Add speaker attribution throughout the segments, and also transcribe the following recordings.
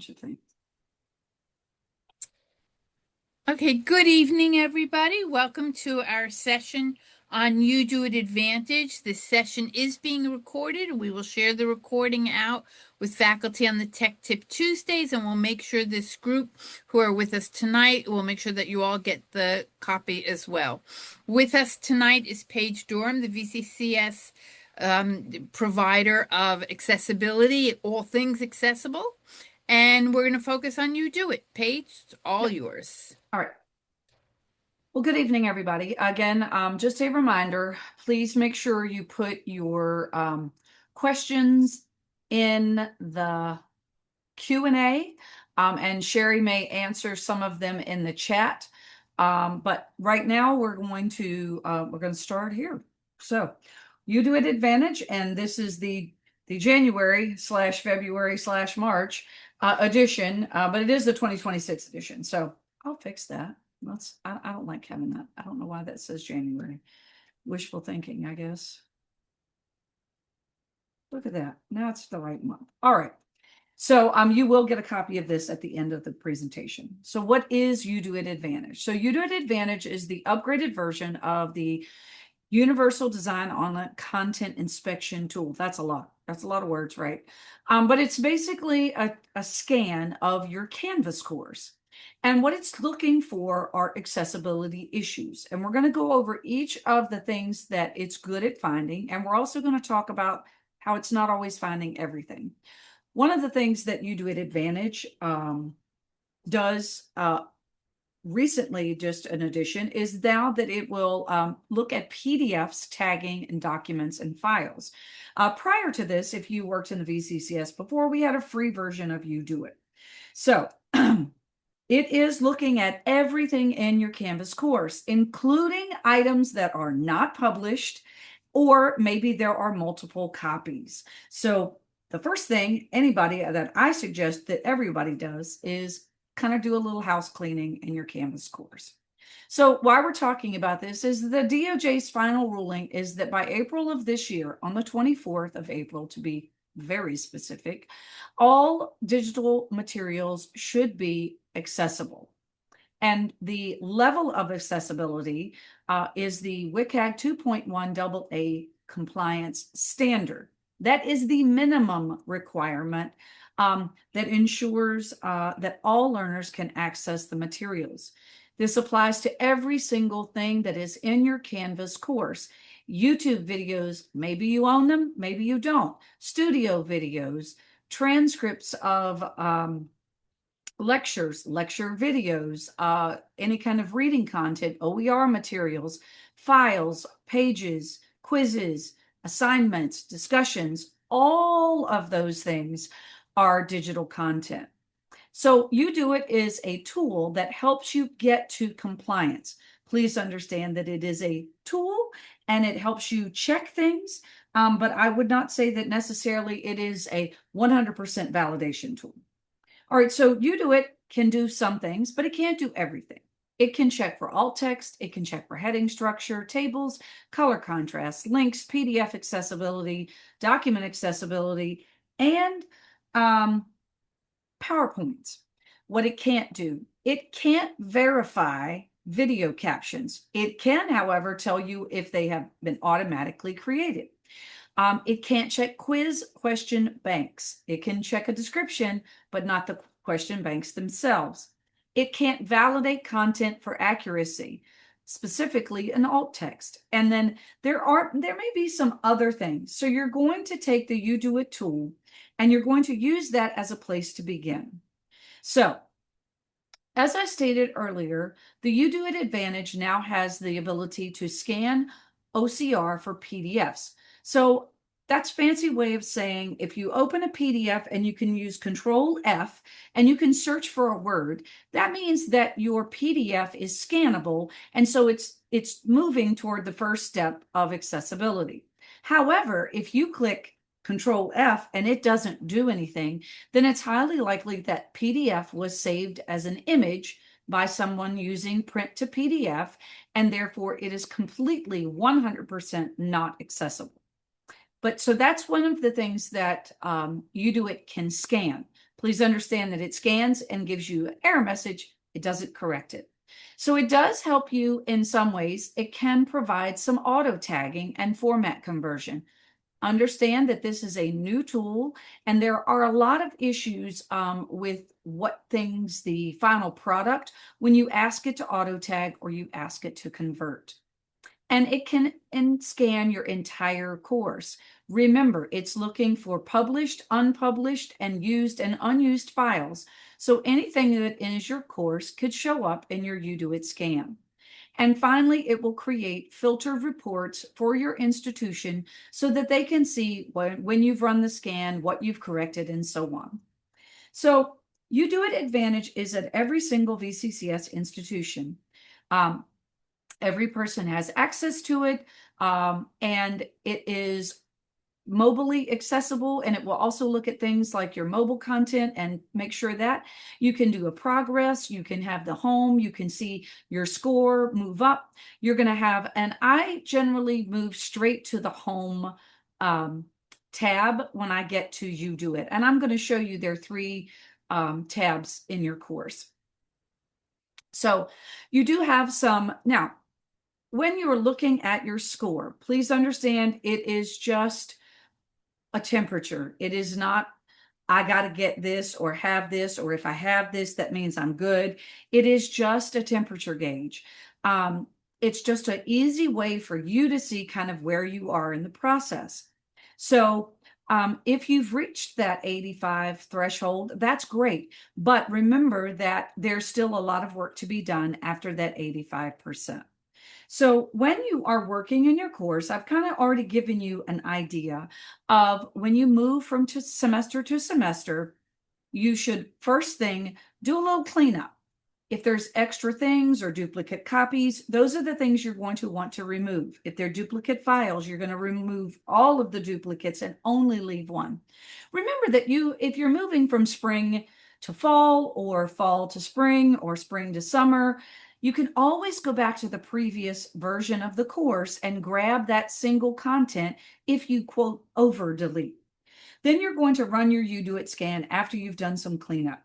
Speaker 1: don't you think?
Speaker 2: Okay, good evening, everybody. Welcome to our session on UDOIT Advantage. This session is being recorded, and we will share the recording out with faculty on the Tech Tip Tuesdays, and we'll make sure this group who are with us tonight, we'll make sure that you all get the copy as well. With us tonight is Paige Durham, the VCCS provider of accessibility, all things accessible. And we're going to focus on UDOIT. Paige, it's all
Speaker 1: Yep.
Speaker 2: yours.
Speaker 1: All right. Well, good evening, everybody. Again, just a reminder, please make sure you put your questions in the Q&A, and Sherry may answer some of them in the chat. But right now we're going to start here. So UDOIT Advantage, and this is the January/February/March edition, but it is the 2026 edition. So I'll fix that. I don't like having that. I don't know why that says January. Wishful thinking, I guess. Look at that. Now it's the right month. All right. So you will get a copy of this at the end of the presentation. So what is UDOIT Advantage? So UDOIT Advantage is the upgraded version of the Universal Design Online Content Inspection Tool. That's a lot. That's a lot of words, right? But it's basically a scan of your Canvas course. And what it's looking for are accessibility issues. And we're going to go over each of the things that it's good at finding. And we're also going to talk about how it's not always finding everything. One of the things that UDOIT Advantage does recently, just an addition, is now that it will look at PDFs, tagging, and documents and files. Prior to this, if you worked in the VCCS before, we had a free version of UDOIT. So it is looking at everything in your Canvas course, including items that are not published, or maybe there are multiple copies. So the first thing anybody that I suggest that everybody does is kind of do a little house cleaning in your Canvas course. So why we're talking about this is the DOJ's final ruling is that by April of this year, on the 24th of April, to be very specific, all digital materials should be accessible. And the level of accessibility is the WCAG 2.1 AA compliance standard. That is the minimum requirement that ensures that all learners can access the materials. This applies to every single thing that is in your Canvas course. YouTube videos, maybe you own them, maybe you don't. Studio videos, transcripts of lectures, lecture videos, any kind of reading content, OER materials, files, pages, quizzes, assignments, discussions, all of those things are digital content. So UDOIT is a tool that helps you get to compliance. Please understand that it is a tool and it helps you check things, but I would not say that necessarily it is a 100% validation tool. All right, so UDOIT can do some things, but it can't do everything. It can check for alt text, it can check for heading structure, tables, color contrast, links, PDF accessibility, document accessibility, and PowerPoints. What it can't do, it can't verify video captions. It can, however, tell you if they have been automatically created. It can't check quiz question banks. It can check a description, but not the question banks themselves. It can't validate content for accuracy, specifically an alt text. And then there may be some other things. So you're going to take the UDOIT tool and you're going to use that as a place to begin. So as I stated earlier, the UDOIT Advantage now has the ability to scan OCR for PDFs. So that's a fancy way of saying if you open a PDF and you can use Control F and you can search for a word, that means that your PDF is scannable. And so it's moving toward the first step of accessibility. However, if you click Control F and it doesn't do anything, then it's highly likely that PDF was saved as an image by someone using print to PDF, and therefore it is completely 100% not accessible. But so that's one of the things that UDOIT can scan. Please understand that it scans and gives you an error message. It doesn't correct it. So it does help you in some ways. It can provide some auto tagging and format conversion. Understand that this is a new tool, and there are a lot of issues with what things the final product when you ask it to auto tag or you ask it to convert. And it can scan your entire course. Remember, it's looking for published, unpublished, and used and unused files. So anything that is your course could show up in your UDOIT scan. And finally, it will create filtered reports for your institution so that they can see when you've run the scan, what you've corrected, and so on. So UDOIT Advantage is at every single VCCS institution. Every person has access to it, and it is mobilely accessible, and it will also look at things like your mobile content and make sure that you can do a progress, you can have the home, you can see your score move up. You're going to have, and I generally move straight to the home tab when I get to UDOIT, and I'm going to show you their three tabs in your course. So you do have some now. When you're looking at your score, please understand it is just a temperature. It is not, I got to get this or have this, or if I have this, that means I'm good. It is just a temperature gauge. It's just an easy way for you to see kind of where you are in the process. So if you've reached that 85 threshold, that's great. But remember that there's still a lot of work to be done after that 85%. So when you are working in your course, I've kind of already given you an idea of when you move from semester to semester, you should first thing do a little cleanup. If there's extra things or duplicate copies, those are the things you're going to want to remove. If they're duplicate files, you're going to remove all of the duplicates and only leave one. Remember that if you're moving from spring to fall or fall to spring or spring to summer, you can always go back to the previous version of the course and grab that single content if you quote over delete. Then you're going to run your UDOIT scan after you've done some cleanup.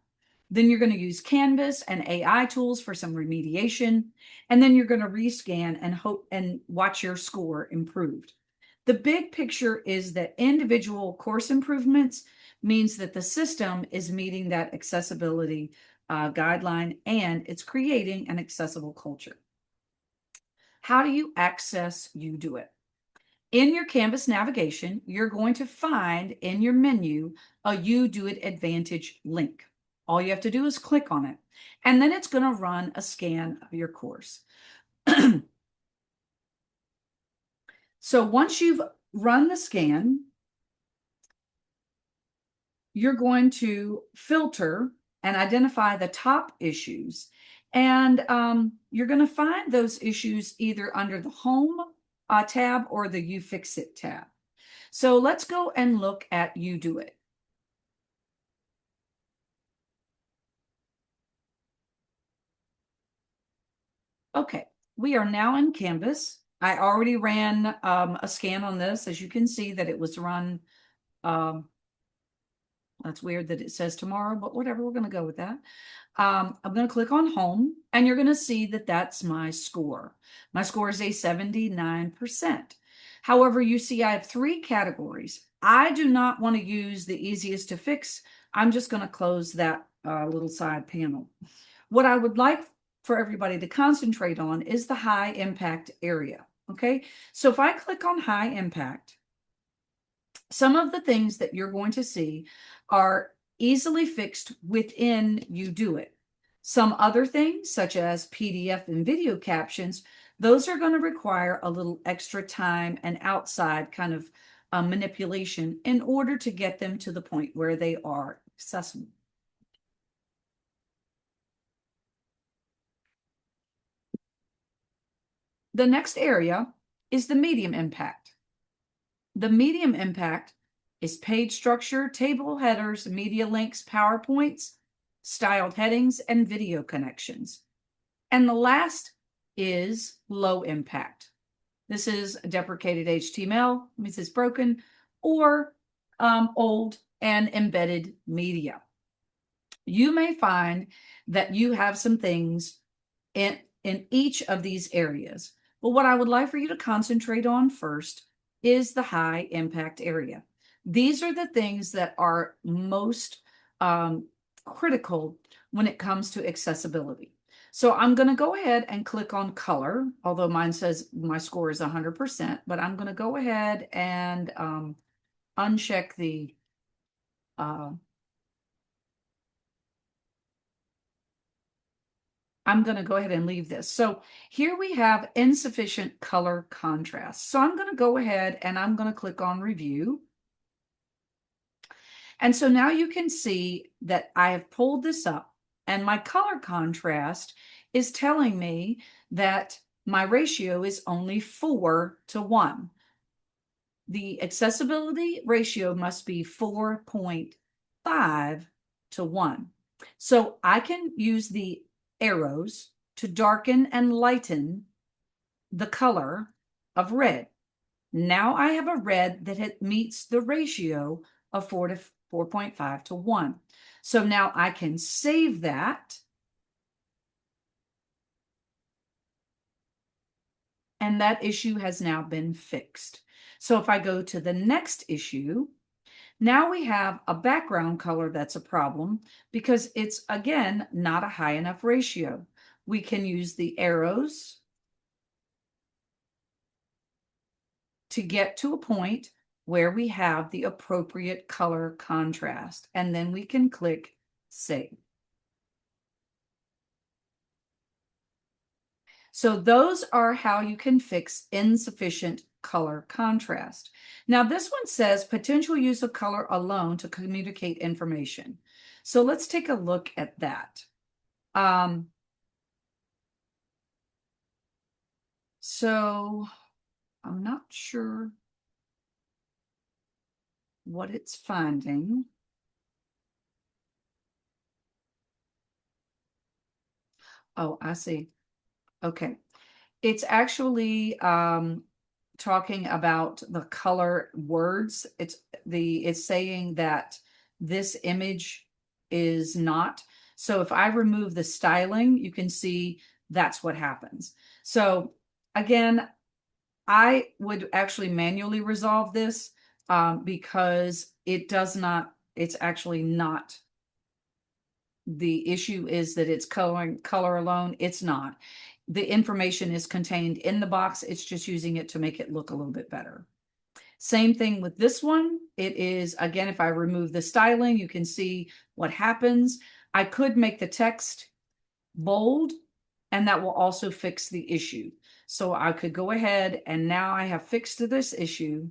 Speaker 1: Then you're going to use Canvas and AI tools for some remediation. And then you're going to rescan and hope and watch your score improved. The big picture is that individual course improvements means that the system is meeting that accessibility guideline, and it's creating an accessible culture. How do you access UDOIT? In your Canvas navigation, you're going to find in your menu a UDOIT Advantage link. All you have to do is click on it, and then it's going to run a scan of your course. So once you've run the scan, you're going to filter and identify the top issues. And you're going to find those issues either under the Home tab or the You Fix It tab. So let's go and look at UDOIT. Okay, we are now in Canvas. I already ran a scan on this. As you can see that it was run. That's weird that it says tomorrow, but whatever, we're going to go with that. I'm going to click on home, and you're going to see that that's my score. My score is a 79%. However, you see I have three categories. I do not want to use the easiest to fix. I'm just going to close that little side panel. What I would like for everybody to concentrate on is the high impact area. Okay, so if I click on high impact, some of the things that you're going to see are easily fixed within UDOIT. Some other things, such as PDF and video captions, those are going to require a little extra time and outside kind of manipulation in order to get them to the point where they are accessible. The next area is the medium impact. The medium impact is page structure, table headers, media links, PowerPoints, styled headings, and video connections. And the last is low impact. This is deprecated HTML, means it's broken, or old and embedded media. you may find that you have some things in each of these areas. But what I would like for you to concentrate on first is the high impact area. These are the things that are most critical when it comes to accessibility. So I'm going to go ahead and click on color, although mine says my score is 100%, but I'm going to go ahead and uncheck the I'm going to go ahead and leave this. So here we have insufficient color contrast. So I'm going to go ahead and I'm going to click on review. And so now you can see that I have pulled this up and my color contrast is telling me that my ratio is only 4:1. The accessibility ratio must be 4.5:1. So I can use the arrows to darken and lighten the color of red. Now I have a red that meets the ratio of 4.5:1. So now I can save that. And that issue has now been fixed. So if I go to the next issue, now we have a background color that's a problem because it's, again, not a high enough ratio. We can use the arrows to get to a point where we have the appropriate color contrast, and then we can click Save. So those are how you can fix insufficient color contrast. Now this one says potential use of color alone to communicate information. So let's take a look at that. So I'm not sure what it's finding. Oh, I see. Okay. It's actually talking about the color words. It's saying that this image is not. So if I remove the styling, you can see that's what happens. So again, I would actually manually resolve this because it's actually not. The issue is that it's color alone. It's not. The information is contained in the box. It's just using it to make it look a little bit better. Same thing with this one. It is, again, if I remove the styling, you can see what happens. I could make the text bold, and that will also fix the issue. So I could go ahead and now I have fixed this issue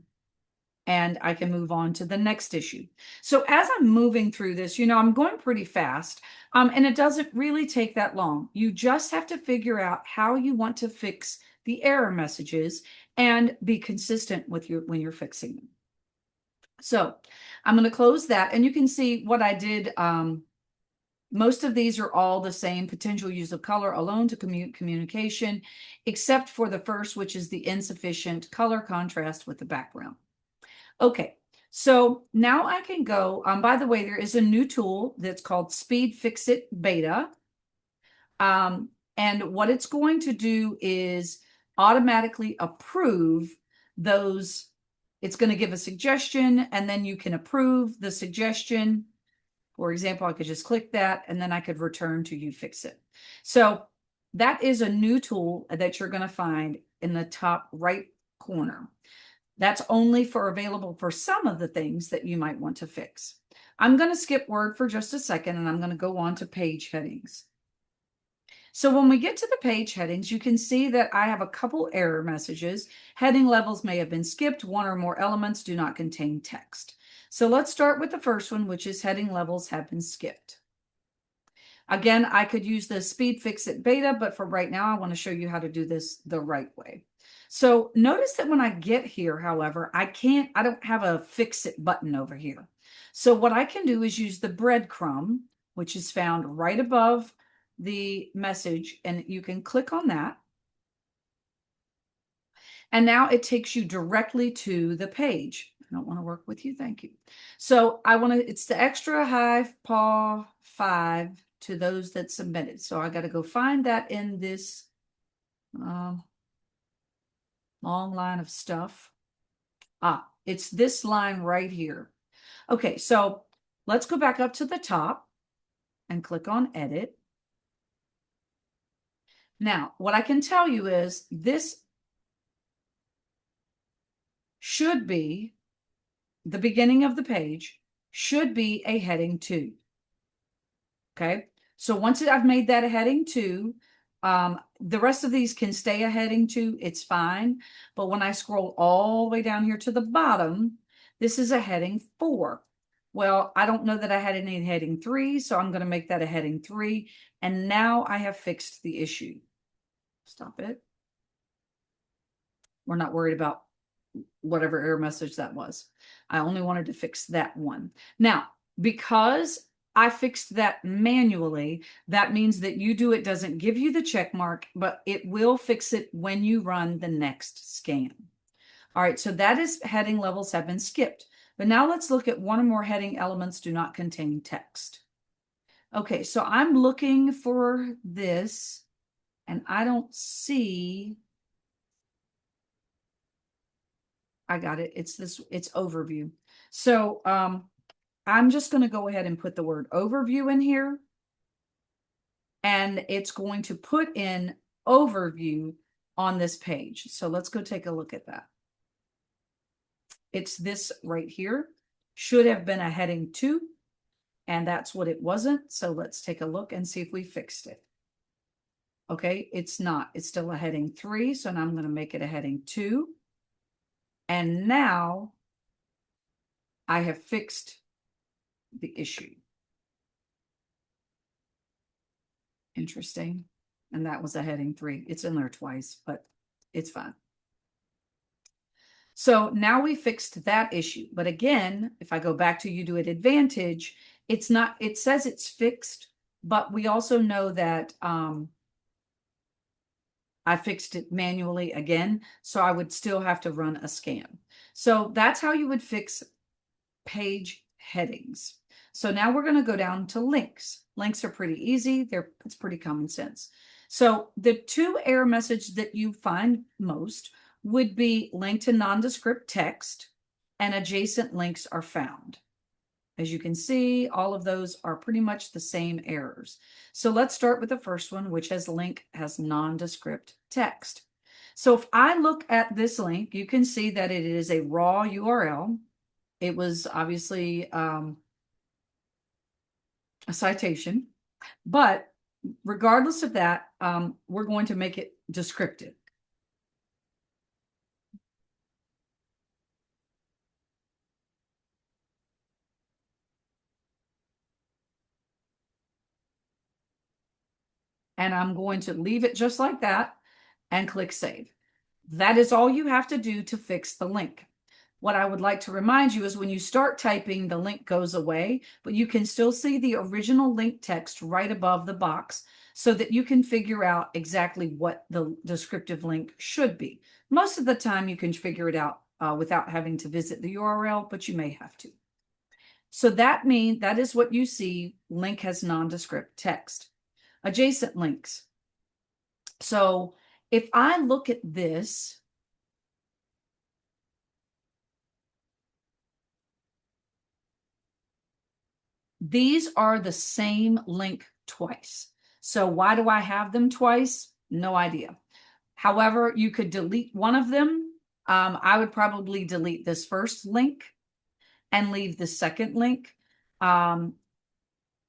Speaker 1: and I can move on to the next issue. So as I'm moving through this, I'm going pretty fast, and it doesn't really take that long. You just have to figure out how you want to fix the error messages and be consistent with when you're fixing them. So I'm going to close that, and you can see what I did. Most of these are all the same: potential use of color alone to communication, except for the first, which is the insufficient color contrast with the background. Okay, so now I can go, by the way, there is a new tool that's called Speed Fix It Beta. And what it's going to do is automatically approve those. It's going to give a suggestion, and then you can approve the suggestion. For example, I could just click that, and then I could return to You Fix It. So that is a new tool that you're going to find in the top right corner. That's only available for some of the things that you might want to fix. I'm going to skip Word for just a second, and I'm going to go on to page headings. So when we get to the page headings, you can see that I have a couple error messages. Heading levels may have been skipped. One or more elements do not contain text. So let's start with the first one, which is heading levels have been skipped. Again, I could use the Speed Fix It Beta, but for right now, I want to show you how to do this the right way. So notice that when I get here, however, I don't have a fix it button over here. So what I can do is use the breadcrumb, which is found right above the message, and you can click on that. And now it takes you directly to the page. I don't want to work with you. Thank you. So I want to, it's the extra high paw 5 to those that submitted. So I got to go find that in this long line of stuff. It's this line right here. Okay, so let's go back up to the top and click on edit. Now, what I can tell you is this should be the beginning of the page, should be a heading 2. Okay, so once I've made that a heading 2, the rest of these can stay a heading 2, it's fine. But when I scroll all the way down here to the bottom, this is a heading 4. Well, I don't know that I had any heading 3, so I'm going to make that a heading 3. And now I have fixed the issue. Stop it. We're not worried about whatever error message that was. I only wanted to fix that one. Now, because I fixed that manually, that means that UDOIT doesn't give you the check mark, but it will fix it when you run the next scan. All right, so that is heading levels have been skipped. But now let's look at one or more heading elements do not contain text. Okay, so I'm looking for this, and I don't see. I got it. It's this, it's overview. So I'm just going to go ahead and put the word overview in here. And it's going to put in overview on this page. So let's go take a look at that. It's this right here. Should have been a heading 2. And that's what it wasn't. So let's take a look and see if we fixed it. Okay, it's not. It's still a heading 3. So now I'm going to make it a heading 2. And now I have fixed the issue. Interesting. And that was a heading 3. It's in there twice, but it's fine. So now we fixed that issue. But again, if I go back to UDOIT Advantage, it's not, it says it's fixed, but we also know that I fixed it manually again, so I would still have to run a scan. So that's how you would fix page headings. So now we're going to go down to links. Links are pretty easy. It's pretty common sense. So the 2 error messages that you find most would be linked to nondescript text and adjacent links are found. As you can see, all of those are pretty much the same errors. So let's start with the first one, which has nondescript text. So if I look at this link, you can see that it is a raw URL. It was obviously a citation, but regardless of that, we're going to make it descriptive. And I'm going to leave it just like that and click save. That is all you have to do to fix the link. What I would like to remind you is when you start typing, the link goes away, but you can still see the original link text right above the box so that you can figure out exactly what the descriptive link should be. Most of the time you can figure it out without having to visit the URL, but you may have to. So that is what you see, link has nondescript text. Adjacent links. So if I look at this, these are the same link twice. So why do I have them twice? No idea. However, you could delete one of them. I would probably delete this first link and leave the second link.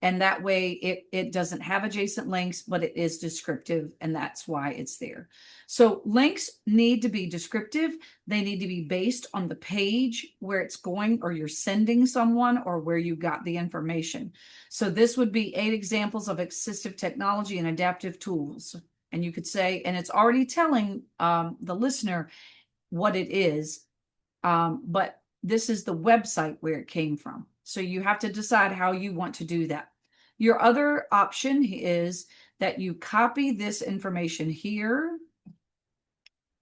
Speaker 1: And that way it doesn't have adjacent links, but it is descriptive, and that's why it's there. So links need to be descriptive. They need to be based on the page where it's going, or you're sending someone, or where you got the information. So this would be 8 examples of assistive technology and adaptive tools. And you could say, and it's already telling the listener what it is, but this is the website where it came from. So you have to decide how you want to do that. Your other option is that you copy this information here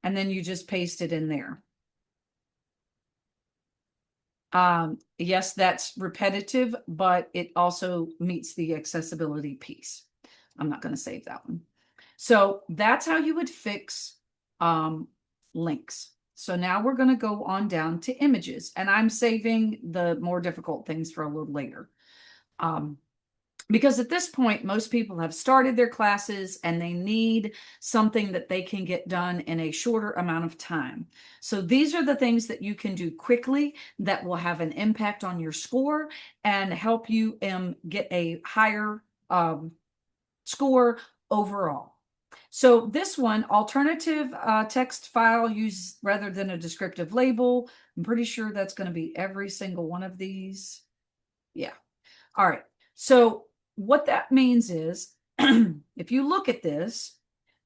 Speaker 1: and then you just paste it in there. Yes, that's repetitive, but it also meets the accessibility piece. I'm not going to save that one. So that's how you would fix links. So now we're going to go on down to images, and I'm saving the more difficult things for a little later. Because at this point, most people have started their classes and they need something that they can get done in a shorter amount of time. So these are the things that you can do quickly that will have an impact on your score and help you get a higher score overall. So this one, alternative text file used rather than a descriptive label. I'm pretty sure that's going to be every single one of these. Yeah. All right. So what that means is if you look at this,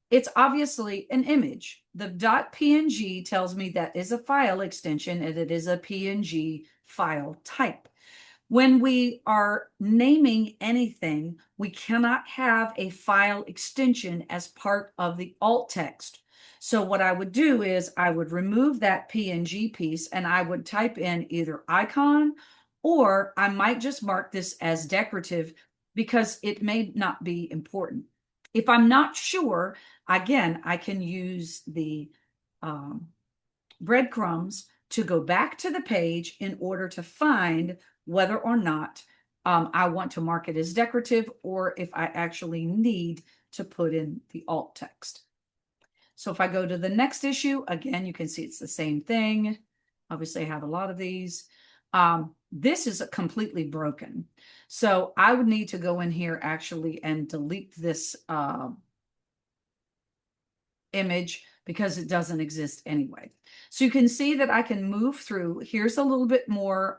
Speaker 1: it's obviously an image. The .png tells me that is a file extension and it is a PNG file type. When we are naming anything, we cannot have a file extension as part of the alt text. So what I would do is I would remove that PNG piece and I would type in either icon, or I might just mark this as decorative because it may not be important. If I'm not sure, again, I can use the breadcrumbs to go back to the page in order to find whether or not I want to mark it as decorative or if I actually need to put in the alt text. So if I go to the next issue, again, you can see it's the same thing. Obviously, I have a lot of these. This is completely broken. So I would need to go in here actually and delete this image because it doesn't exist anyway. So you can see that I can move through. Here's a little bit more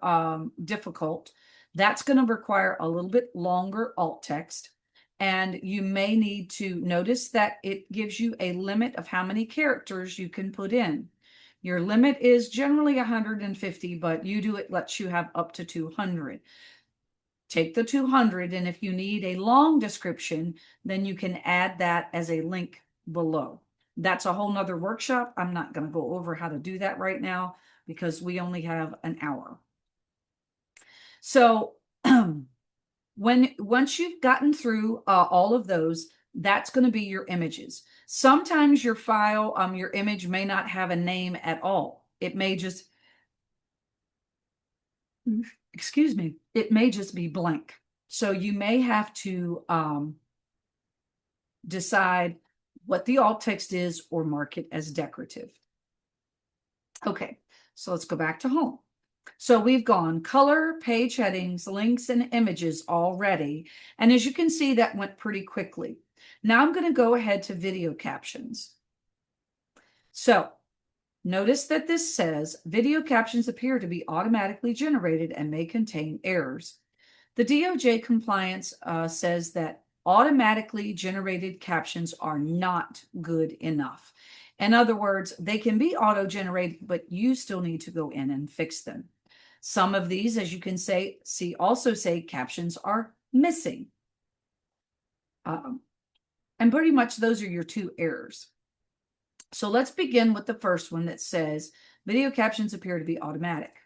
Speaker 1: difficult. That's going to require a little bit longer alt text. And you may need to notice that it gives you a limit of how many characters you can put in. Your limit is generally 150, but UDOIT lets you have up to 200. Take the 200, and if you need a long description, then you can add that as a link below. That's a whole nother workshop. I'm not going to go over how to do that right now because we only have an hour. So once you've gotten through all of those, that's going to be your images. Sometimes your file, your image may not have a name at all. It may just, excuse me, it may just be blank. So you may have to decide what the alt text is or mark it as decorative. Okay, so let's go back to home. So we've gone color, page headings, links, and images already. And as you can see, that went pretty quickly. Now I'm going to go ahead to video captions. So notice that this says video captions appear to be automatically generated and may contain errors. The DOJ compliance says that automatically generated captions are not good enough. In other words, they can be auto-generated, but you still need to go in and fix them. Some of these, as you can also say captions are missing. And pretty much those are your two errors. So let's begin with the first one that says video captions appear to be automatic.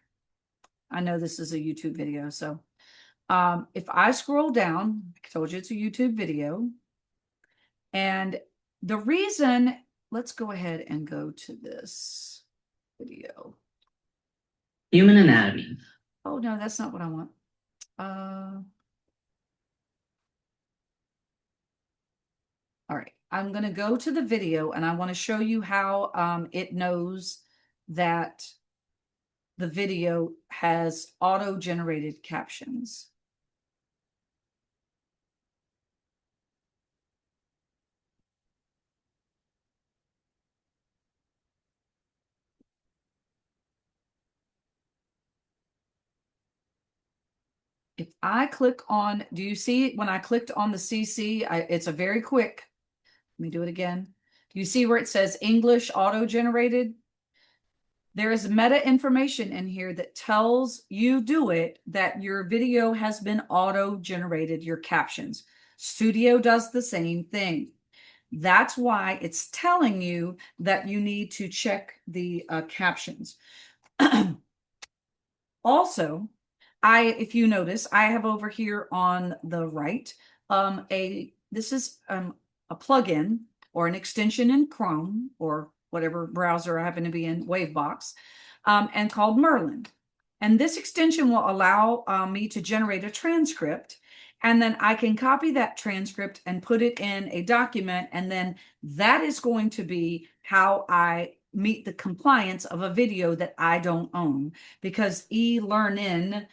Speaker 1: I know this is a YouTube video, so if I scroll down, I told you it's a YouTube video. And the reason, let's go ahead and go to this video.
Speaker 3: Human anatomy.
Speaker 1: Oh, no, that's not what I want. All right, I'm going to go to the video and I want to show you how it knows that the video has auto-generated captions. If I click on, do you see when I clicked on the CC, it's a very quick, let me do it again. Do you see where it says English auto-generated? There is meta information in here that tells UDOIT that your video has been auto-generated, your captions. Studio does the same thing. That's why it's telling you that you need to check the captions. Also, if you notice, I have over here on the right, this is a plugin or an extension in Chrome or whatever browser I happen to be in, Wavebox, and called Merlin. And this extension will allow me to generate a transcript, and then I can copy that transcript and put it in a document, and then that is going to be how I meet the compliance of a video that I don't own, because eLearnin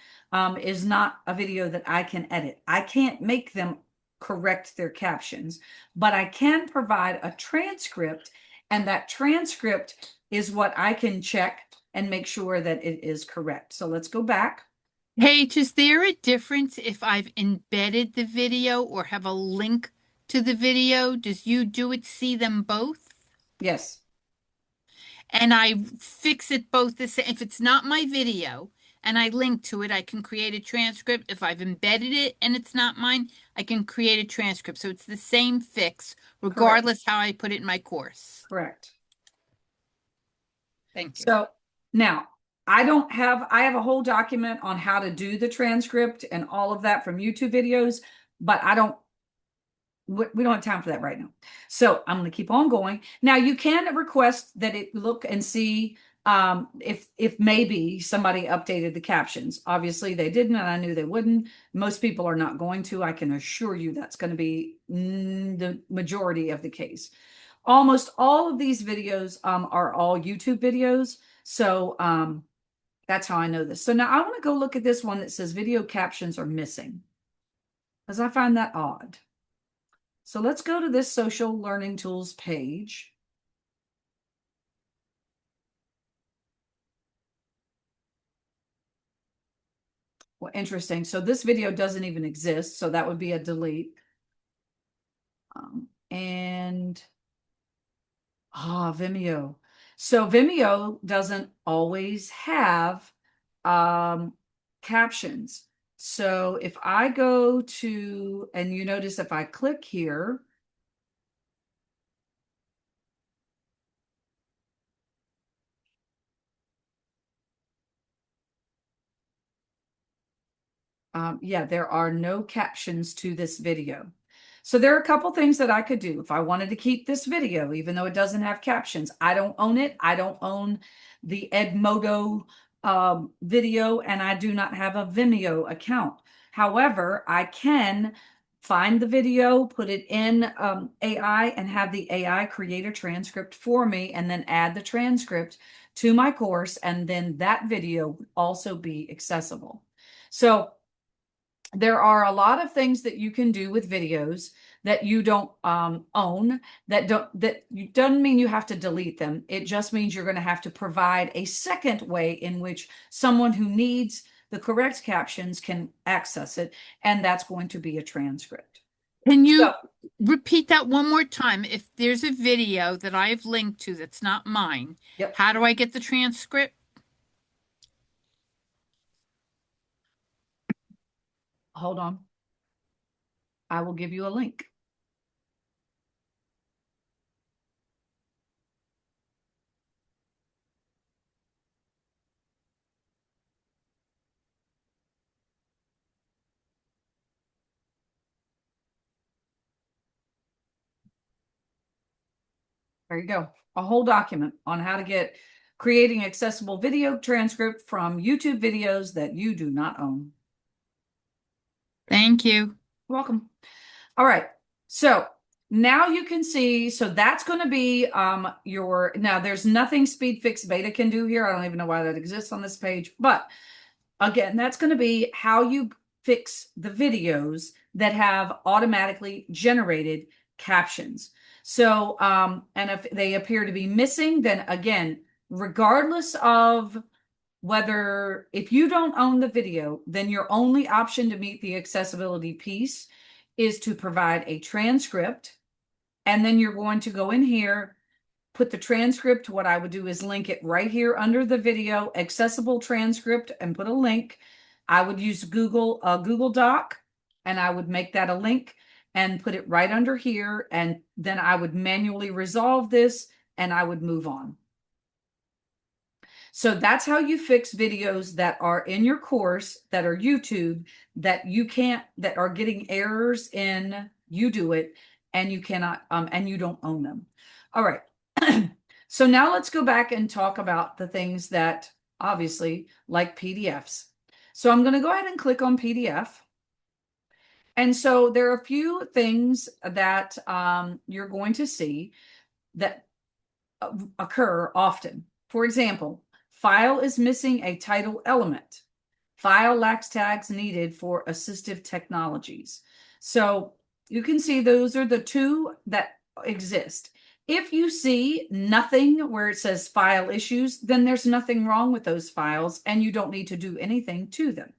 Speaker 1: is not a video that I can edit. I can't make them correct their captions, but I can provide a transcript, and that transcript is what I can check and make sure that it is correct. So let's go back.
Speaker 2: Paige, is there a difference if I've embedded the video or have a link to the video? Does UDOIT see them both?
Speaker 1: Yes.
Speaker 2: And I fix it both the same. If it's not my video and I link to it, I can create a transcript. If I've embedded it and it's not mine, I can create a transcript. So it's the same fix, regardless how I put it in my course.
Speaker 1: Correct.
Speaker 2: Thank you.
Speaker 1: So now I have a whole document on how to do the transcript and all of that from YouTube videos, but we don't have time for that right now. So I'm going to keep on going. Now you can request that it look and see if maybe somebody updated the captions. Obviously they didn't, and I knew they wouldn't. Most people are not going to. I can assure you that's going to be the majority of the case. Almost all of these videos are all YouTube videos. So that's how I know this. So now I want to go look at this one that says video captions are missing, because I find that odd. So let's go to this social learning tools page. Well, interesting. So this video doesn't even exist. So that would be a delete. Vimeo. So Vimeo doesn't always have captions. So if I go to, and you notice if I click here, yeah, there are no captions to this video. So there are a couple things that I could do if I wanted to keep this video, even though it doesn't have captions. I don't own it. I don't own the Edmodo video, and I do not have a Vimeo account. However, I can find the video, put it in AI, and have the AI create a transcript for me, and then add the transcript to my course, and then that video would also be accessible. So there are a lot of things that you can do with videos that you don't own, that doesn't mean you have to delete them. It just means you're going to have to provide a second way in which someone who needs the correct captions can access it, and that's going to be a transcript.
Speaker 2: Can you repeat that one more time? If there's a video that I've linked to that's not mine,
Speaker 1: Yep.
Speaker 2: How do I get the transcript?
Speaker 1: Hold on. I will give you a link. There you go. A whole document on how to creating accessible video transcript from YouTube videos that you do not own.
Speaker 2: Thank you.
Speaker 1: You're welcome. All right. So now you can see, so that's going to be now there's nothing SpeedFix Beta can do here. I don't even know why that exists on this page, but again, that's going to be how you fix the videos that have automatically generated captions. So, and if they appear to be missing, then again, regardless of if you don't own the video, then your only option to meet the accessibility piece is to provide a transcript. And then you're going to go in here, put the transcript. What I would do is link it right here under the video, accessible transcript, and put a link. I would use Google Doc, and I would make that a link. and put it right under here. And then I would manually resolve this and I would move on. So that's how you fix videos that are in your course that are YouTube that you can't, that are getting errors in UDOIT and you cannot, and you don't own them. All right. So now let's go back and talk about the things that obviously like PDFs. So I'm going to go ahead and click on PDF. And so there are a few things that you're going to see that occur often. For example, file is missing a title element. File lacks tags needed for assistive technologies. So you can see those are the two that exist. If you see nothing where it says file issues, then there's nothing wrong with those files and you don't need to do anything to them.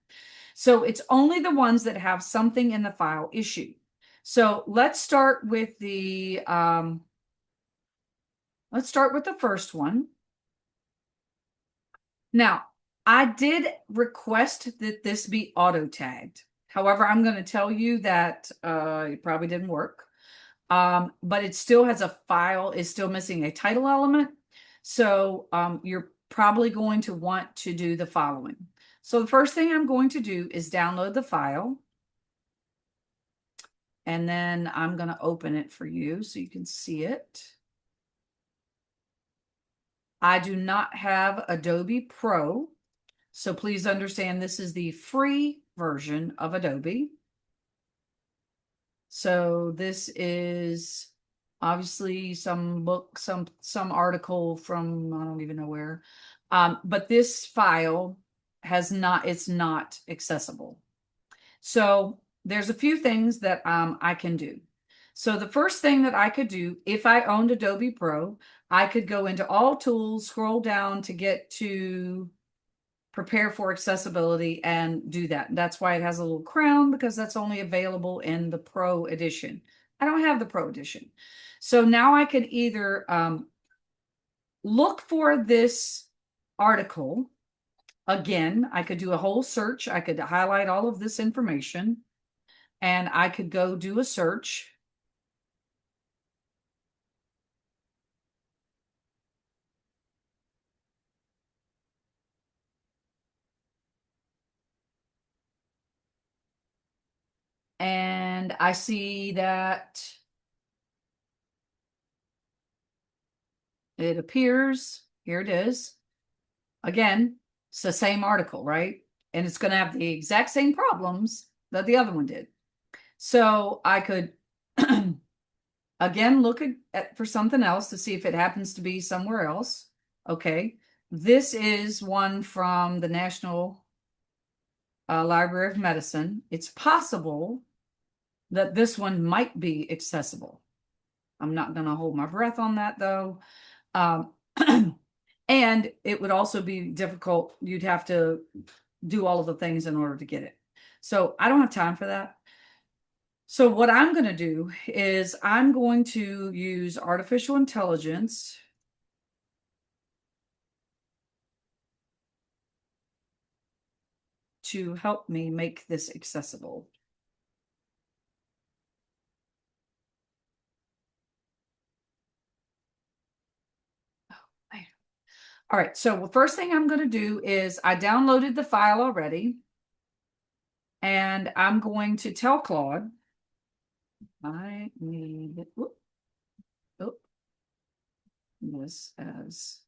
Speaker 1: So it's only the ones that have something in the file issue. So let's start with the first one. Now, I did request that this be auto tagged. However, I'm going to tell you that it probably didn't work. But it still has a file, is still missing a title element. So you're probably going to want to do the following. So the first thing I'm going to do is download the file. And then I'm going to open it for you so you can see it. I do not have Adobe Pro. So please understand this is the free version of Adobe. So this is obviously some book, some article from, I don't even know where. But this file it's not accessible. So there's a few things that I can do. So the first thing that I could do, if I owned Adobe Pro, I could go into all tools, scroll down to get to prepare for accessibility and do that. That's why it has a little crown, because that's only available in the Pro edition. I don't have the Pro edition. So now I could either look for this article. Again, I could do a whole search. I could highlight all of this information and I could go do a search. And I see that it appears, here it is. Again, it's the same article, right? And it's going to have the exact same problems that the other one did. So I could, again, look for something else to see if it happens to be somewhere else. Okay. This is one from the National Library of Medicine. It's possible that this one might be accessible. I'm not going to hold my breath on that, though. And it would also be difficult. You'd have to do all of the things in order to get it. So I don't have time for that. So what I'm going to do is I'm going to use artificial intelligence to help me make this accessible. All right, so the first thing I'm going to do is I downloaded the file already. And I'm going to tell Claude, I need this as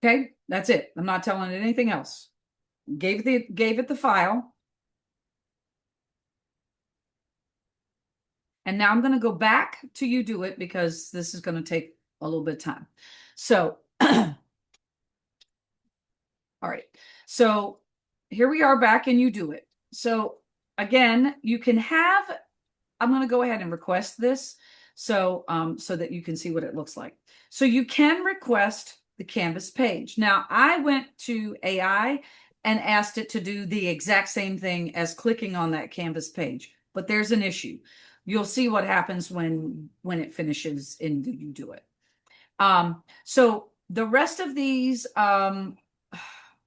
Speaker 1: okay, that's it. I'm not telling it anything else. Gave it the file. And now I'm going to go back to UDOIT because this is going to take a little bit of time. So, all right. So here we are back in UDOIT. So again, you can have, I'm going to go ahead and request this. So, so that you can see what it looks like. So you can request the Canvas page. Now, I went to AI and asked it to do the exact same thing as clicking on that Canvas page, but there's an issue. You'll see what happens when it finishes in the UDOIT. So the rest of these are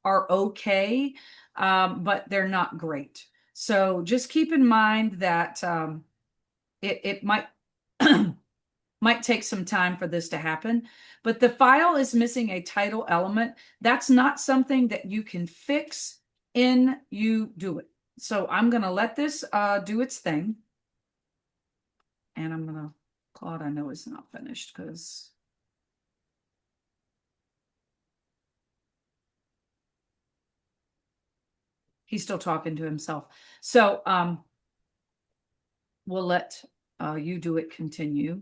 Speaker 1: okay, but they're not great. So just keep in mind that it might might take some time for this to happen, but the file is missing a title element. That's not something that you can fix in UDOIT. So I'm going to let this do its thing. And I'm going to, Claude, I know it's not finished because he's still talking to himself. So we'll let UDOIT continue.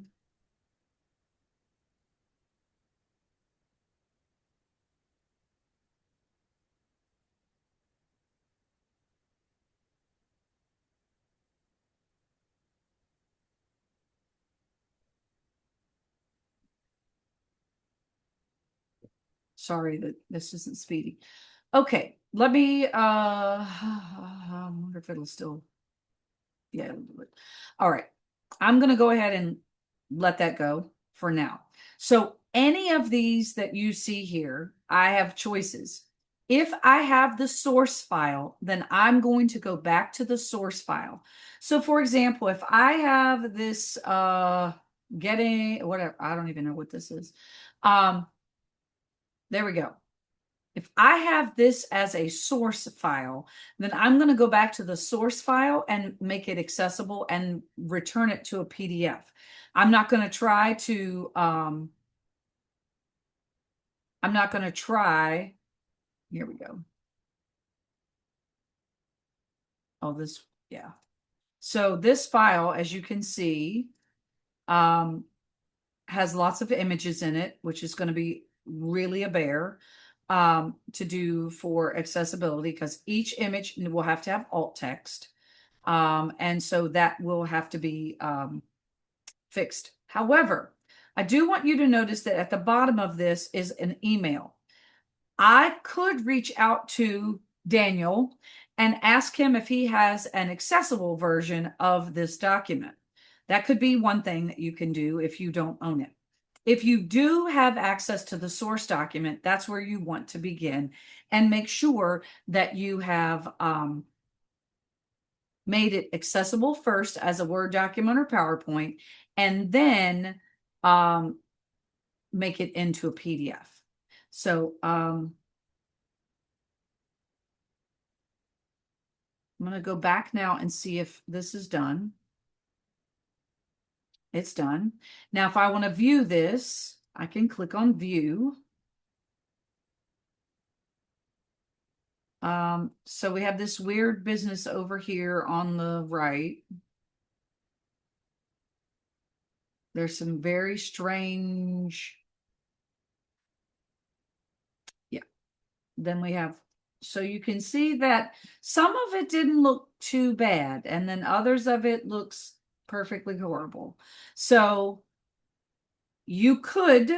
Speaker 1: Sorry that this isn't speedy. Okay, let me I wonder if it'll still, yeah, it'll do it. All right, I'm gonna go ahead and let that go for now. So any of these that you see here, I have choices. If I have the source file, then I'm going to go back to the source file. So for example, if I have this getting whatever, I don't even know what this is. There we go. If I have this as a source file, then I'm going to go back to the source file and make it accessible and return it to a PDF. I'm not going to try to, here we go. Oh, this, yeah. So this file, as you can see, has lots of images in it, which is going to be really a bear to do for accessibility because each image will have to have alt text. And so that will have to be fixed. However, I do want you to notice that at the bottom of this is an email. I could reach out to Daniel and ask him if he has an accessible version of this document. That could be one thing that you can do if you don't own it. If you do have access to the source document, that's where you want to begin and make sure that you have made it accessible first as a Word document or PowerPoint, and then make it into a PDF. So I'm going to go back now and see if this is done. It's done. Now, if I want to view this, I can click on view. So we have this weird business over here on the right. There's some very strange. Yeah. Then we have, so you can see that some of it didn't look too bad. And then others of it looks perfectly horrible. So you could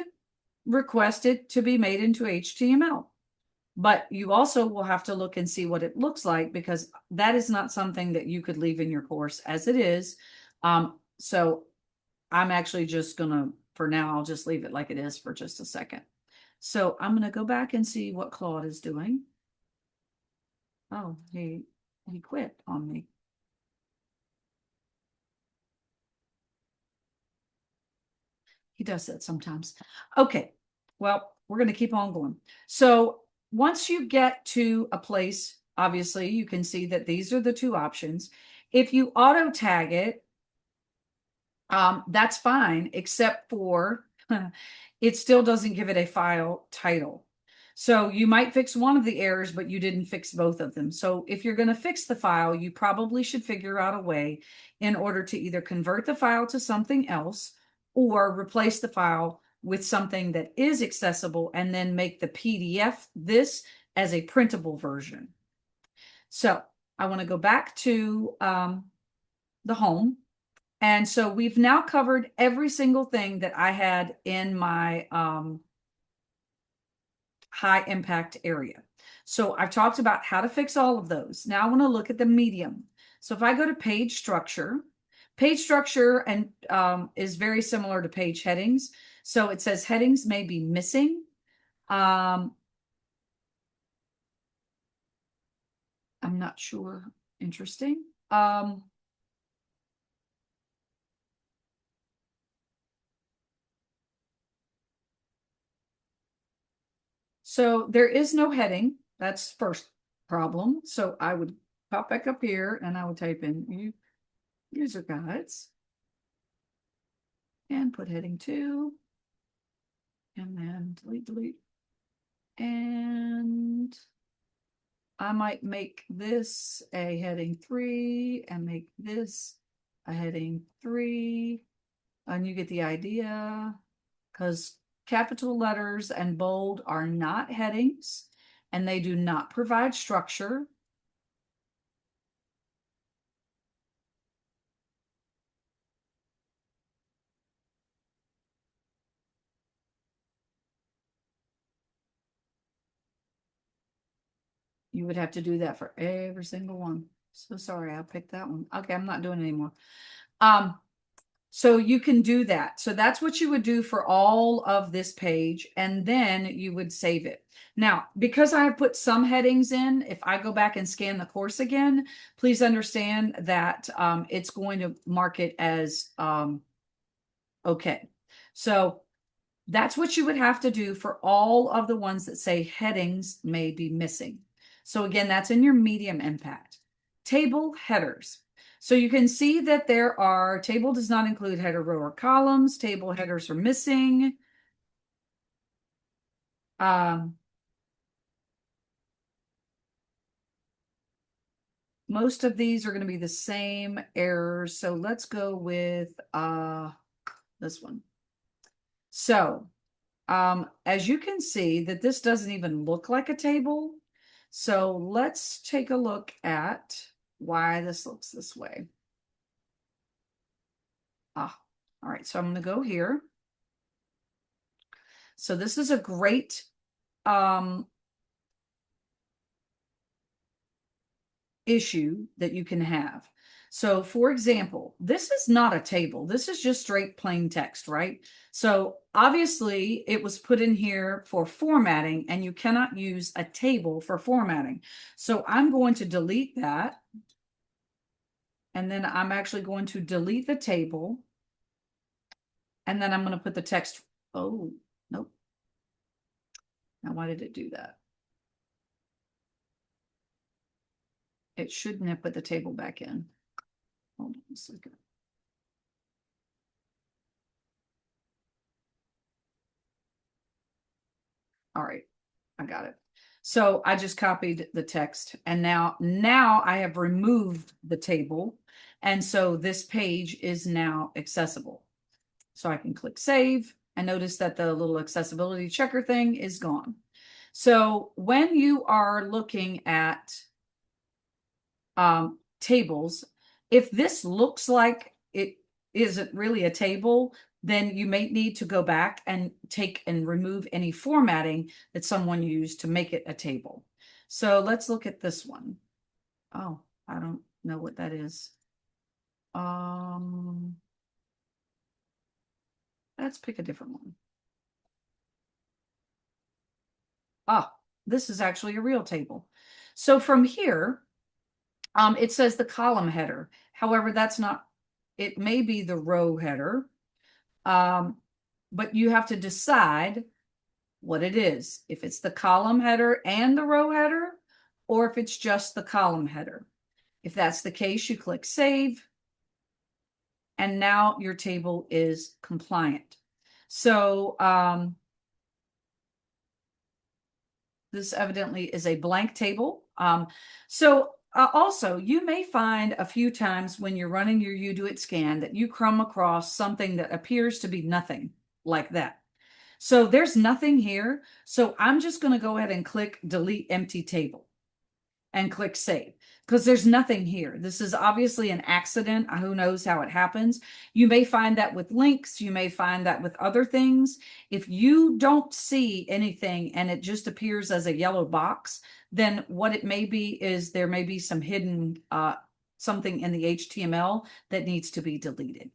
Speaker 1: request it to be made into HTML. But you also will have to look and see what it looks like because that is not something that you could leave in your course as it is. So I'm actually just gonna, for now, I'll just leave it like it is for just a second. So I'm gonna go back and see what Claude is doing. Oh, he quit on me. He does that sometimes. Okay, well, we're gonna keep on going. So once you get to a place, obviously you can see that these are the two options. If you auto tag it, that's fine, except for it still doesn't give it a file title. So you might fix one of the errors, but you didn't fix both of them. So if you're going to fix the file, you probably should figure out a way in order to either convert the file to something else or replace the file with something that is accessible and then make the PDF this as a printable version. So I want to go back to the home And so we've now covered every single thing that I had in my high impact area. So I've talked about how to fix all of those. Now I want to look at the medium. So if I go to page structure and is very similar to page headings. So it says headings may be missing. I'm not sure. Interesting. So there is no heading. That's first problem. So I would pop back up here and I would type in user guides and put heading 2 and then delete. And I might make this a heading 3 and make this a heading 3. And you get the idea, because capital letters and bold are not headings and they do not provide structure. You would have to do that for every single one. So sorry, I picked that one. Okay, I'm not doing it anymore. So you can do that. So that's what you would do for all of this page, and then you would save it. Now, because I have put some headings in, if I go back and scan the course again, please understand that it's going to mark it as okay. So that's what you would have to do for all of the ones that say headings may be missing. So again, that's in your medium impact. Table headers. So you can see that there are, table does not include header row or columns. Table headers are missing. Most of these are going to be the same errors. So let's go with this one. So as you can see that this doesn't even look like a table. So let's take a look at why this looks this way. All right, so I'm going to go here. So this is a great issue that you can have. So for example, this is not a table. This is just straight plain text, right? So obviously it was put in here for formatting and you cannot use a table for formatting. So I'm going to delete that. And then I'm actually going to delete the table. And then I'm going to put the text. Oh, nope. Now, why did it do that? It shouldn't have put the table back in. Hold on a second. All right, I got it. So I just copied the text and now I have removed the table. And so this page is now accessible. So I can click save and notice that the little accessibility checker thing is gone. So when you are looking at tables, if this looks like it isn't really a table, then you may need to go back and take and remove any formatting that someone used to make it a table. So let's look at this one. Oh, I don't know what that is. Let's pick a different one. Ah, this is actually a real table. So from here, it says the column header. However, that's not, it may be the row header. But you have to decide what it is. If it's the column header and the row header, or if it's just the column header. If that's the case, you click save. And now your table is compliant. So this evidently is a blank table. Also, you may find a few times when you're running your UDOIT scan that you come across something that appears to be nothing like that. So there's nothing here. So I'm just going to go ahead and click delete empty table. and click save, because there's nothing here. This is obviously an accident. Who knows how it happens? You may find that with links. You may find that with other things. If you don't see anything and it just appears as a yellow box, then what it may be is there may be some hidden something in the HTML that needs to be deleted.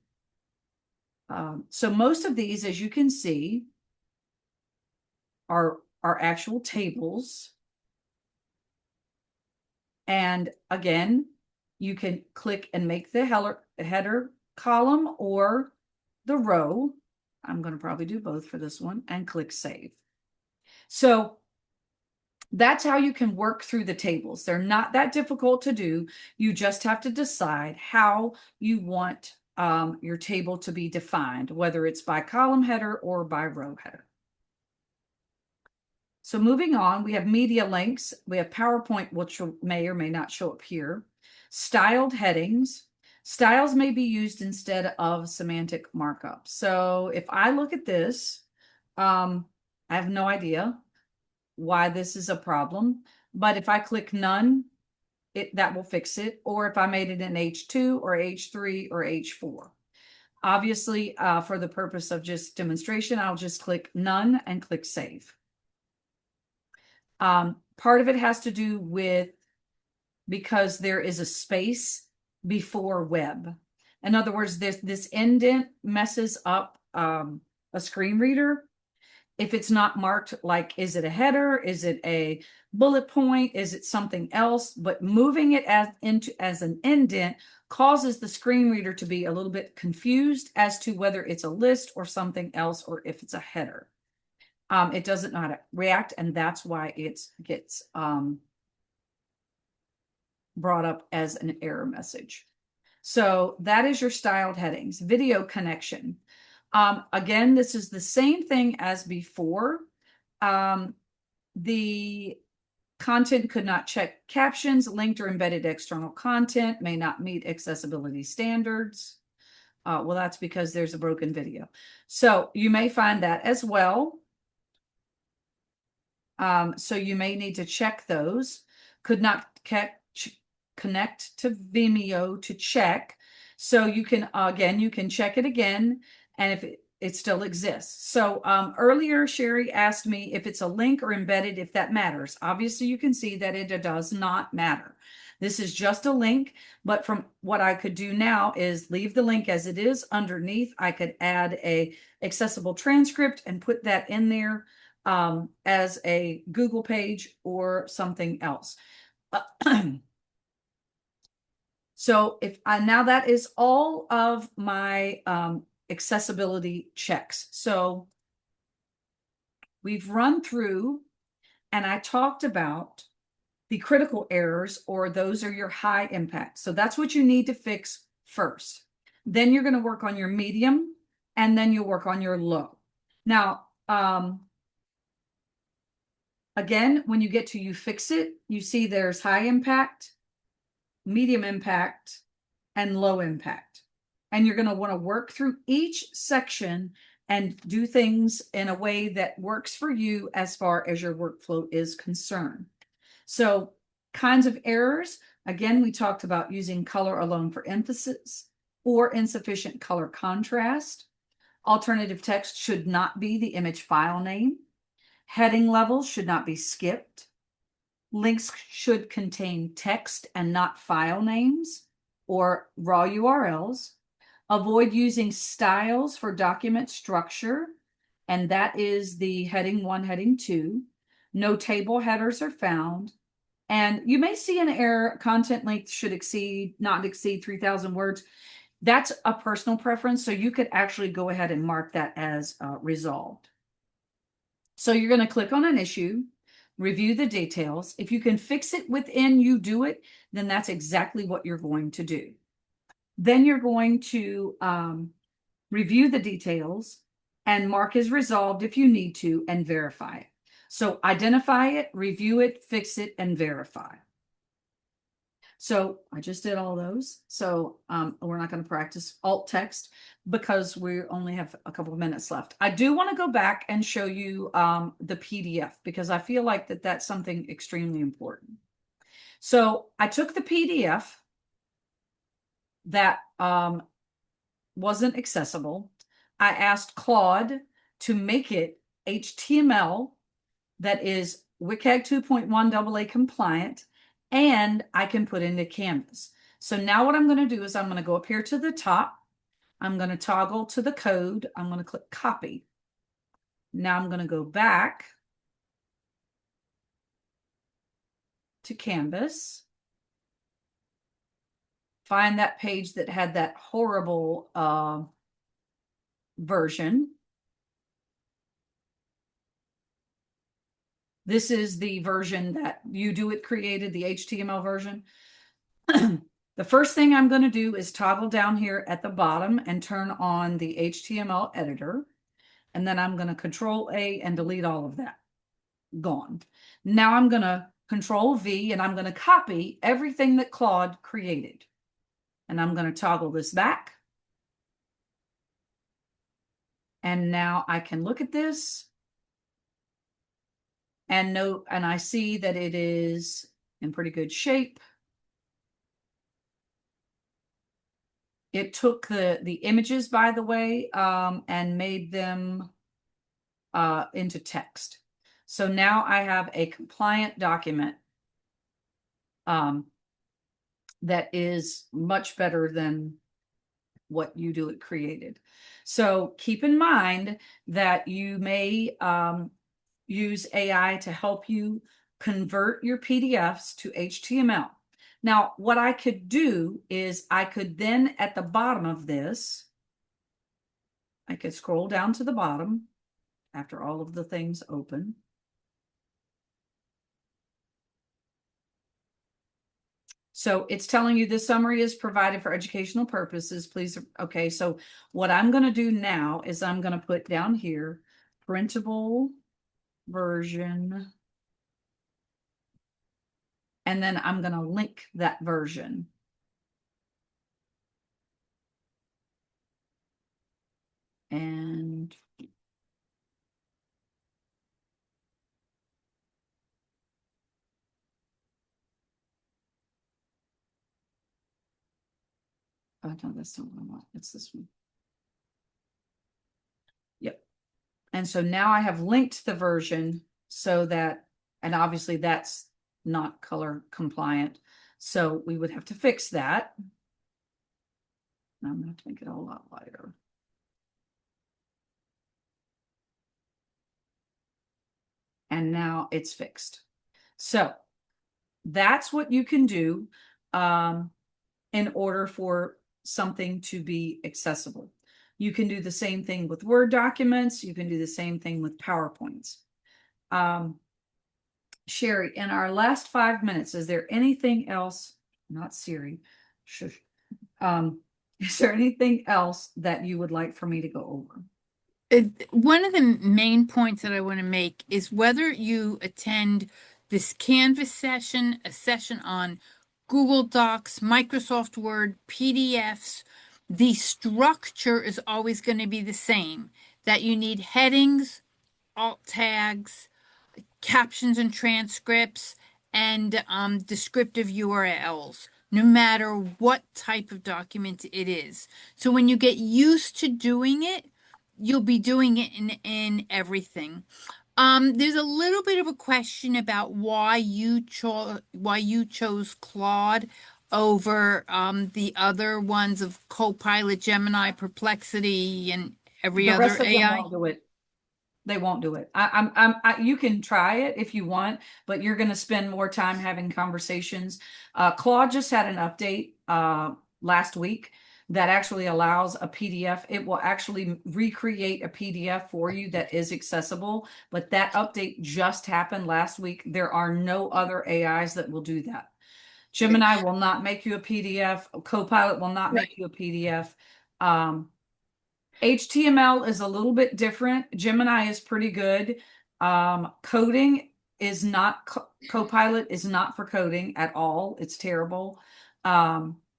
Speaker 1: So most of these, as you can see, are actual tables. And again, you can click and make the header column or the row. I'm going to probably do both for this one, and click save. So that's how you can work through the tables. They're not that difficult to do. You just have to decide how you want your table to be defined, whether it's by column header or by row header. So moving on, we have media links. We have PowerPoint, which may or may not show up here. Styled headings. Styles may be used instead of semantic markup. So if I look at this, I have no idea why this is a problem. But if I click none, that will fix it. Or if I made it in H2 or H3 or H4. Obviously, for the purpose of just demonstration, I'll just click none and click save. Part of it has to do with because there is a space before web. In other words, this indent messes up a screen reader. If it's not marked, like, is it a header? Is it a bullet point? Is it something else? But moving it as an indent causes the screen reader to be a little bit confused as to whether it's a list or something else, or if it's a header. It doesn't know how to react, and that's why it gets brought up as an error message. So that is your styled headings. Video connection. Again, this is the same thing as before. The content could not check captions, linked or embedded external content, may not meet accessibility standards. Well, that's because there's a broken video. So you may find that as well. So you may need to check those. Could not connect to Vimeo to check. So you can, again, you can check it again, and if it still exists. So earlier, Sherry asked me if it's a link or embedded, if that matters. Obviously, you can see that it does not matter. This is just a link, but from what I could do now is leave the link as it is. Underneath, I could add a accessible transcript and put that in there as a Google page or something else. So if now that is all of my accessibility checks. So we've run through, and I talked about the critical errors, or those are your high impact. So that's what you need to fix first. Then you're going to work on your medium, and then you'll work on your low. Now, again, when you get to you fix it, you see there's high impact, medium impact, and low impact. And you're going to want to work through each section and do things in a way that works for you as far as your workflow is concerned. So kinds of errors, again, we talked about using color alone for emphasis or insufficient color contrast. Alternative text should not be the image file name. Heading levels should not be skipped. Links should contain text and not file names or raw URLs. Avoid using styles for document structure, and that is the heading 1, heading 2. No table headers are found. And you may see an error, content length should not exceed 3,000 words. That's a personal preference, so you could actually go ahead and mark that as resolved. So you're going to click on an issue, review the details. If you can fix it within UDOIT, then that's exactly what you're going to do. Then you're going to review the details and mark as resolved if you need to, and verify it. So identify it, review it, fix it, and verify. So I just did all those. So we're not going to practice alt text because we only have a couple of minutes left. I do want to go back and show you the PDF because I feel like that's something extremely important. So I took the PDF that wasn't accessible. I asked Claude to make it HTML that is WCAG 2.1 AA compliant, and I can put into Canvas. So now what I'm going to do is I'm going to go up here to the top. I'm going to toggle to the code. I'm going to click copy. Now I'm going to go back to Canvas. Find that page that had that horrible version. This is the version that UDOIT created, the HTML version. The first thing I'm going to do is toggle down here at the bottom and turn on the HTML editor. And then I'm going to Control A and delete all of that. Gone. Now I'm going to Control V and I'm going to copy everything that Claude created. And I'm going to toggle this back. And now I can look at this and note, and I see that it is in pretty good shape. It took the images, by the way, and made them into text. So now I have a compliant document that is much better than what UDOIT created. So keep in mind that you may use AI to help you convert your PDFs to HTML. Now, what I could do is I could then at the bottom of this, I could scroll down to the bottom after all of the things open. So it's telling you this summary is provided for educational purposes. Please. Okay. So what I'm going to do now is I'm going to put down here printable version. And then I'm going to link that version. And oh no, that's not what I want. It's this one. Yep. And so now I have linked the version so that, and obviously that's not color compliant. So we would have to fix that. Now I'm going to have to make it a lot lighter. And now it's fixed. So that's what you can do in order for something to be accessible. You can do the same thing with Word documents. You can do the same thing with PowerPoints. Sherry, in our last 5 minutes, is there anything else, not Siri, shush, is there anything else that you would like for me to go over?
Speaker 2: One of the main points that I want to make is whether you attend this Canvas session, a session on Google Docs, Microsoft Word, PDFs, the structure is always going to be the same, that you need headings, alt tags, captions and transcripts, and descriptive URLs, no matter what type of document it is. So when you get used to doing it, you'll be doing it in everything. There's a little bit of a question about why you chose Claude over the other ones of Copilot, Gemini, Perplexity, and every
Speaker 1: The
Speaker 2: other
Speaker 1: rest of them
Speaker 2: AI.
Speaker 1: won't do it. They won't do it. You can try it if you want, but you're going to spend more time having conversations. Claude just had an update last week that actually allows a PDF. It will actually recreate a PDF for you that is accessible, but that update just happened last week. There are no other AIs that will do that. Gemini will not make you a PDF. Copilot will not make you a PDF. HTML is a little bit different. Gemini is pretty good. Coding is not, Copilot is not for coding at all. It's terrible.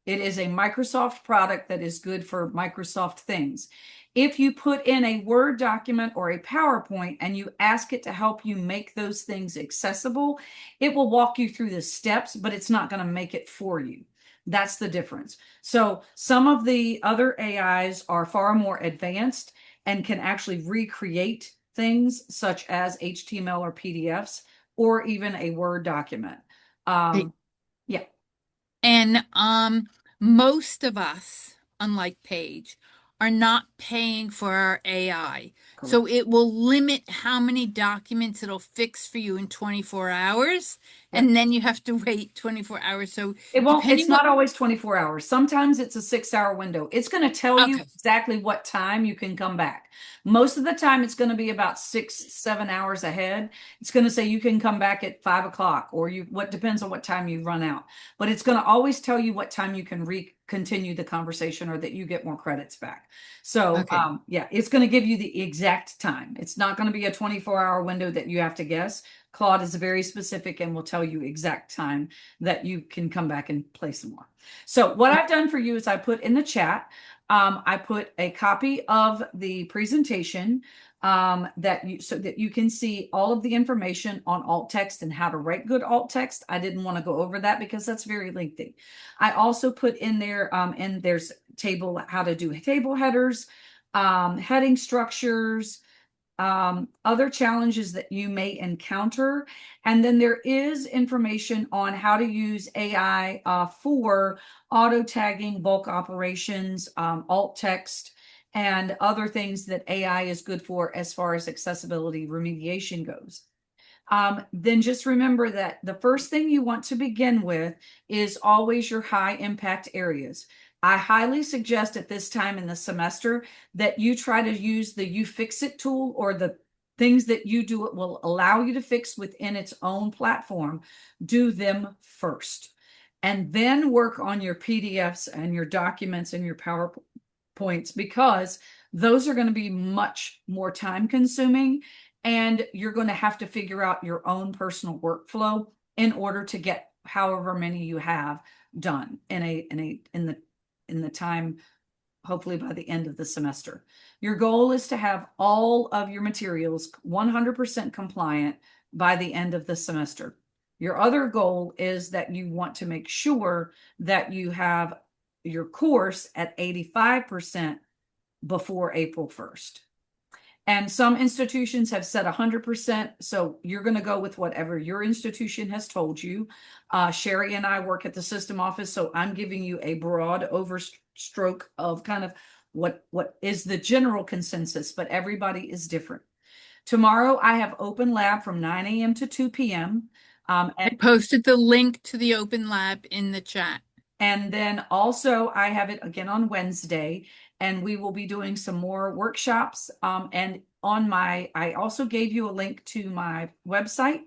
Speaker 1: It is a Microsoft product that is good for Microsoft things. If you put in a Word document or a PowerPoint and you ask it to help you make those things accessible, it will walk you through the steps, but it's not going to make it for you. That's the difference. So some of the other AIs are far more advanced and can actually recreate things such as HTML or PDFs or even a Word document. Yeah.
Speaker 2: And most of us, unlike Paige, are not paying for our AI. So
Speaker 1: Correct.
Speaker 2: it will limit how many documents it'll fix for you in 24 hours,
Speaker 1: Yep.
Speaker 2: and then you have to wait 24 hours. So
Speaker 1: It won't,
Speaker 2: depending
Speaker 1: it's not
Speaker 2: what,
Speaker 1: always 24 hours. Sometimes it's a 6 hour window. It's going to tell you
Speaker 2: okay,
Speaker 1: exactly what time you can come back. Most of the time, it's going to be about 6, 7 hours ahead. It's going to say you can come back at 5 o'clock, or what depends on what time you run out. But it's going to always tell you what time you can continue the conversation or that you get more credits back. So,
Speaker 2: okay.
Speaker 1: yeah, it's going to give you the exact time. It's not going to be a 24-hour window that you have to guess. Claude is very specific and will tell you exact time that you can come back and play some more. So what I've done for you is I put in the chat, I put a copy of the presentation so that you can see all of the information on alt text and how to write good alt text. I didn't want to go over that because that's very lengthy. I also put in there, and there's table, how to do table headers, heading structures, other challenges that you may encounter. And then there is information on how to use AI for auto tagging, bulk operations, alt text, and other things that AI is good for as far as accessibility remediation goes. Then just remember that the first thing you want to begin with is always your high impact areas. I highly suggest at this time in the semester that you try to use the You Fix It tool, or the things that you do it will allow you to fix within its own platform. Do them first, and then work on your PDFs and your documents and your PowerPoints, because those are going to be much more time consuming, and you're going to have to figure out your own personal workflow in order to get however many you have done in the time, hopefully by the end of the semester. Your goal is to have all of your materials 100% compliant by the end of the semester. Your other goal is that you want to make sure that you have your course at 85% before April 1st. And some institutions have said 100%. So you're going to go with whatever your institution has told you. Sherry and I work at the system office, so I'm giving you a broad overstroke of kind of what is the general consensus, but everybody is different. Tomorrow I have open lab from 9 a.m. to 2 p.m.
Speaker 2: I
Speaker 1: And
Speaker 2: posted the link to the open lab in the chat.
Speaker 1: And then also I have it again on Wednesday, and we will be doing some more workshops. And I also gave you a link to my website.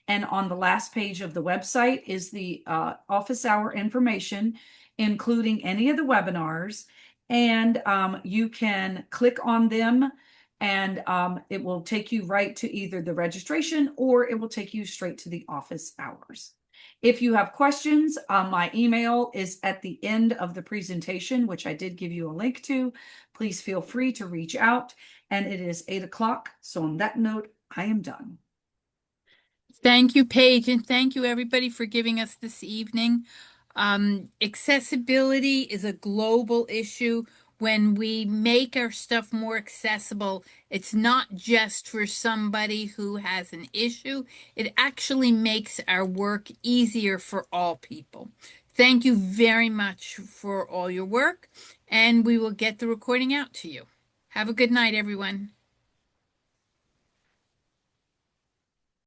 Speaker 1: And on the last page of the website is the office hour information, including any of the webinars. And you can click on them, and it will take you right to either the registration, or it will take you straight to the office hours. If you have questions, my email is at the end of the presentation, which I did give you a link to. Please feel free to reach out. And it is 8 o'clock. So on that note, I am done.
Speaker 2: Thank you, Paige, and thank you everybody for giving us this evening. Accessibility is a global issue. When we make our stuff more accessible, it's not just for somebody who has an issue. It actually makes our work easier for all people. Thank you very much for all your work, and we will get the recording out to you. Have a good night, everyone.